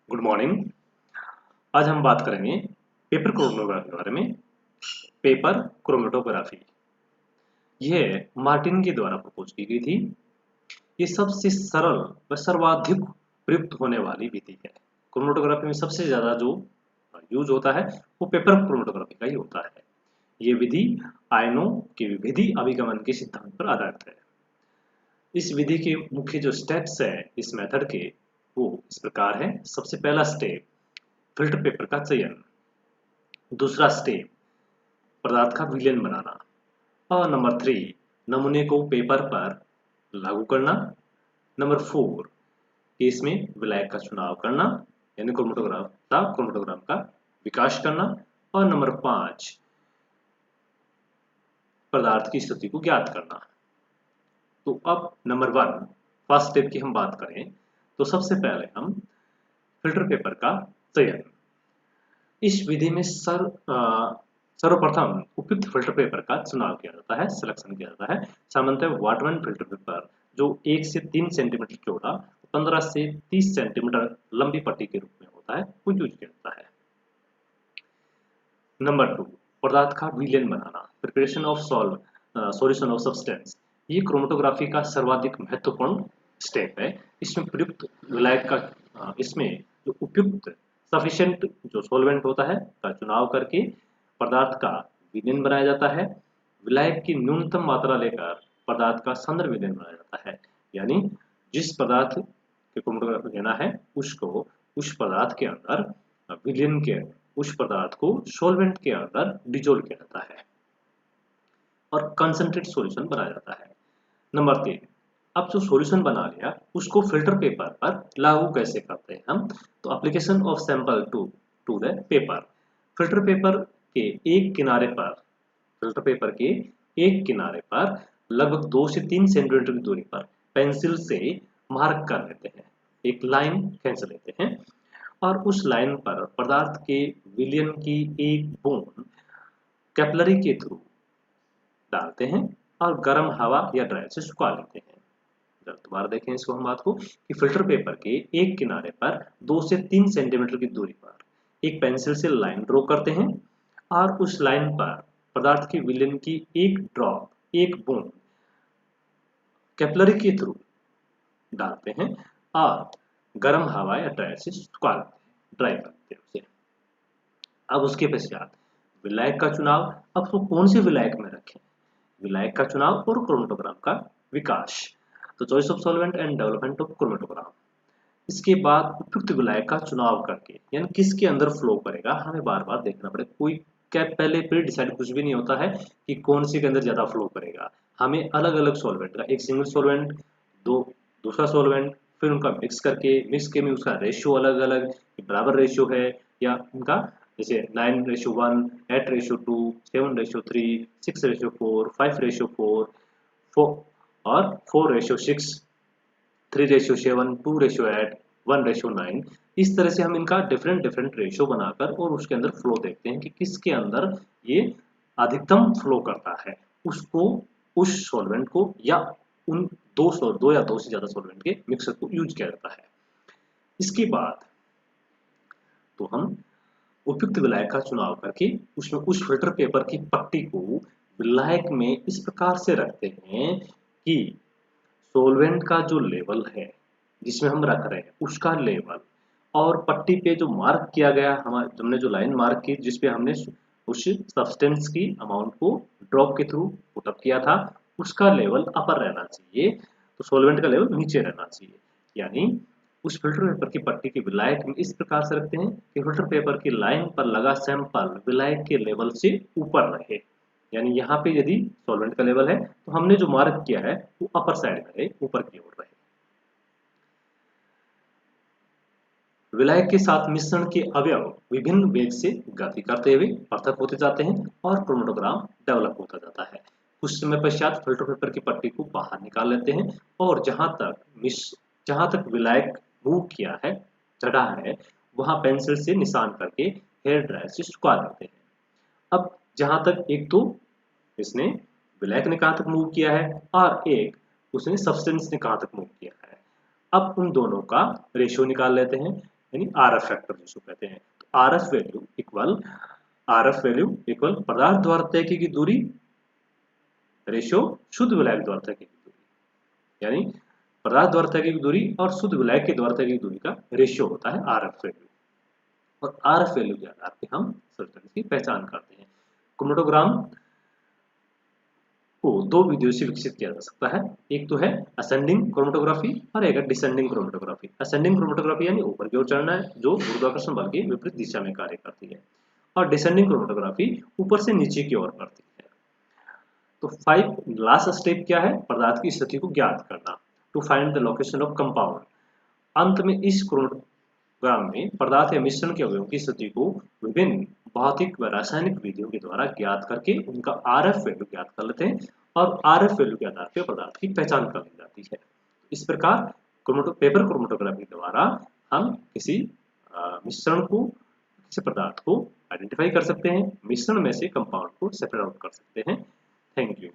Good morning. आज हम बात करेंगे पेपर क्रोमेटोग्राफी के बारे में। पेपर क्रोमेटोग्राफी यह मार्टिन के द्वारा प्रपोज की गई थी। ये सबसे सरल व सर्वाधिक प्रयुक्त होने वाली विधि है। क्रोमेटोग्राफी में सबसे ज्यादा जो यूज होता है वो पेपर क्रोमेटोग्राफी का ही होता है। ये विधि आयनों के विधि अभिगमन के सिद्धांत पर आधारित है। इस विधि के मुख्य जो स्टेप्स है इस मेथड के वो इस प्रकार है। सबसे पहला स्टेप फिल्टर पेपर का चयन। दूसरा स्टेप पदार्थ का विलयन बनाना। और नंबर 3 नमूने को पेपर पर लागू करना। नंबर 4 केस में विलायक का चुनाव करना यानी क्रोमेटोग्राम का विकास करना। और नंबर 5 पदार्थ की स्थिति को ज्ञात करना। तो अब नंबर 1 फर्स्ट स्टेप की हम बात करें तो सबसे पहले हम फिल्टर पेपर का चयन। इस विधि में सर्वप्रथम उपयुक्त फिल्टर पेपर का चुनाव किया जाता है, सिलेक्शन किया जाता है। सामान्यतः वाटरमैन फिल्टर पेपर जो 1 से 3 सेंटीमीटर चौड़ा 15 से 30 सेंटीमीटर लंबी पट्टी के रूप में होता है वो यूज किया जाता है। नंबर 2 पदार्थ का विलयन बनाना, preparation of solution of substance. ये क्रोमेटोग्राफी का सर्वाधिक महत्वपूर्ण स्टेप है। इसमें प्रयुक्त विलायक का इसमें जो उपयुक्त सफिशिएंट जो सॉल्वेंट होता है का चुनाव करके पदार्थ का विलयन बनाया जाता है। विलायक की न्यूनतम मात्रा लेकर पदार्थ का सांद्र विलयन बनाया जाता है। यानी जिस पदार्थ के क्रोमेटोग्राफी लेना है उसको उस पदार्थ के अंदर विलयन के उस पदार्थ को सॉल्वेंट के अंदर डिजोल्व किया जाता है और कंसंट्रेट सॉल्यूशन बनाया जाता है। नंबर 3 अब जो सॉल्यूशन बना लिया उसको फिल्टर पेपर पर लागू कैसे करते हैं हम। तो application of sample to the paper. Filter paper के एक किनारे पर फिल्टर पेपर के एक किनारे पर लगभग 2 से 3 सेंटीमीटर की दूरी पर पेंसिल से मार्क कर लेते हैं, एक लाइन खींच लेते हैं और उस लाइन पर पदार्थ के विलयन की एक बूंद कैपिलरी के थ्रू डालते हैं और गर्म हवा या ड्राई से सुखा लेते हैं। दोबारा देखें इसको हम बात को कि फिल्टर पेपर के एक किनारे पर 2 से 3 सेंटीमीटर की दूरी पर एक पेंसिल से लाइन ड्रॉ करते हैं और उस लाइन पर पदार्थ के विलयन की एक ड्रॉप एक बूंद कैपिलरी के थ्रू डालते हैं और गर्म हवा या ड्राई से सुखा लेते हैं, ड्राई करते हैं उसे। अब उसके पश्चात विलायक का चुनाव। अब तो कौन से विलायक में रखें, विलायक का चुनाव और क्रोमेटोग्राम का विकास। तो choice of solvent and development of chromatogram. इसके बाद उपयुक्त विलायक का चुनाव करके यानी किसके अंदर फ्लो करेगा हमें बार बार देखना पड़ेगा। कोई क्या पहले प्री डिसाइड कुछ भी नहीं होता है कि कौन से के अंदर ज्यादा फ्लो करेगा। हमें अलग अलग सॉल्वेंट का एक सिंगल सॉल्वेंट दूसरा सॉल्वेंट फिर उनका मिक्स के में उसका रेशियो अलग अलग बराबर रेशियो है या उनका जैसे 9:1, 8:2, 7:3, 6:4, 5:4 और 4:6, 3:7, 2:8, 1:9। इस तरह से हम इनका डिफरेंट रेशियो बनाकर और उसके अंदर फ्लो देखते हैं कि किसके अंदर ये अधिकतम फ्लो करता है, उसको उस सॉल्वेंट को या उन दो या दो से ज्यादा सॉल्वेंट के मिक्सर को यूज किया जाता है। इसके बाद तो हम उपयुक्त विलायक का चुनाव करके उसमें उस फिल्टर पेपर की पट्टी को विलायक में इस प्रकार से रखते हैं कि सॉल्वेंट का जो लेवल है जिसमें हम रख रहे हैं उसका लेवल और पट्टी पे जो मार्क किया गया हमने जो लाइन मार्क की जिसपे हमने उस सब्सटेंस की अमाउंट को ड्रॉप के थ्रू पुट अप किया था उसका लेवल अपर रहना चाहिए, तो सॉल्वेंट का लेवल नीचे रहना चाहिए। यानी उस फिल्टर पेपर की पट्टी के विलायक में इस प्रकार से रखते हैं कि फिल्टर पेपर की लाइन पर लगा सैंपल विलायक के लेवल से ऊपर रहे। यानी यहाँ पे यदि सॉल्वेंट का लेवल है तो हमने जो मार्क किया है वो अपर साइड में रहे, ऊपर की ओर रहे। विलायक के साथ मिश्रण के अवयव विभिन्न वेग से गति करते हुए पृथक होते जाते हैं और क्रोमेटोग्राम डेवलप होता जाता है। कुछ समय पश्चात फिल्टर पेपर की पट्टी को बाहर निकाल लेते हैं और जहां तक विलायक मूव किया है चढ़ा है वहां पेंसिल से निशान करके हेयर ड्रायर से सुखा देते हैं। अब जहां तक एक तो इसने विलायक ने कहां तक मूव किया है और एक उसने सब्सटेंस ने कहां तक मूव किया है, अब उन दोनों का रेशियो निकाल लेते हैं यानी RF फैक्टर जिसको कहते हैं। तो RF वैल्यू इक्वल पदार्थ द्वारा तय की गई दूरी रेशियो शुद्ध विलायक द्वारा तय की गई दूरी, यानी पदार्थ द्वारा तय की गई दूरी और शुद्ध विलायक के द्वारा तय की गई दूरी का रेशियो होता है RF वैल्यू। और RF वैल्यू के आधार पे हम सब्सटेंस की पहचान करते हैं। क्रोमेटोग्राम को दो विधियों से विकसित किया जा सकता है। एक तो है असेंडिंग क्रोमेटोग्राफी और एक है डिसेंडिंग क्रोमेटोग्राफी। असेंडिंग क्रोमेटोग्राफी यानी ऊपर की ओर चढ़ना है, जो गुरुत्वाकर्षण बल की विपरीत दिशा में कार्य करती है, और डिसेंडिंग क्रोमेटोग्राफी ऊपर से नीचे की ओर करती है। तो 5 लास्ट स्टेप क्या है? पदार्थ की स्थिति को ज्ञात करना, to find the location of compound. अंत में इस क्रोमेटोग्राम में पदार्थ या मिश्रण के अवयवों की स्थिति को विभिन्न भौतिक व रासायनिक विधियों के द्वारा ज्ञात करके उनका RF वैल्यू ज्ञात कर लेते हैं और RF वैल्यू के आधार पर पदार्थ की पहचान कर ली जाती है। इस प्रकार पेपर क्रोमेटोग्राफी द्वारा हम किसी मिश्रण को, किसी पदार्थ को आइडेंटिफाई कर सकते हैं, मिश्रण में से कंपाउंड को सेपरेट आउट कर सकते हैं। Thank you.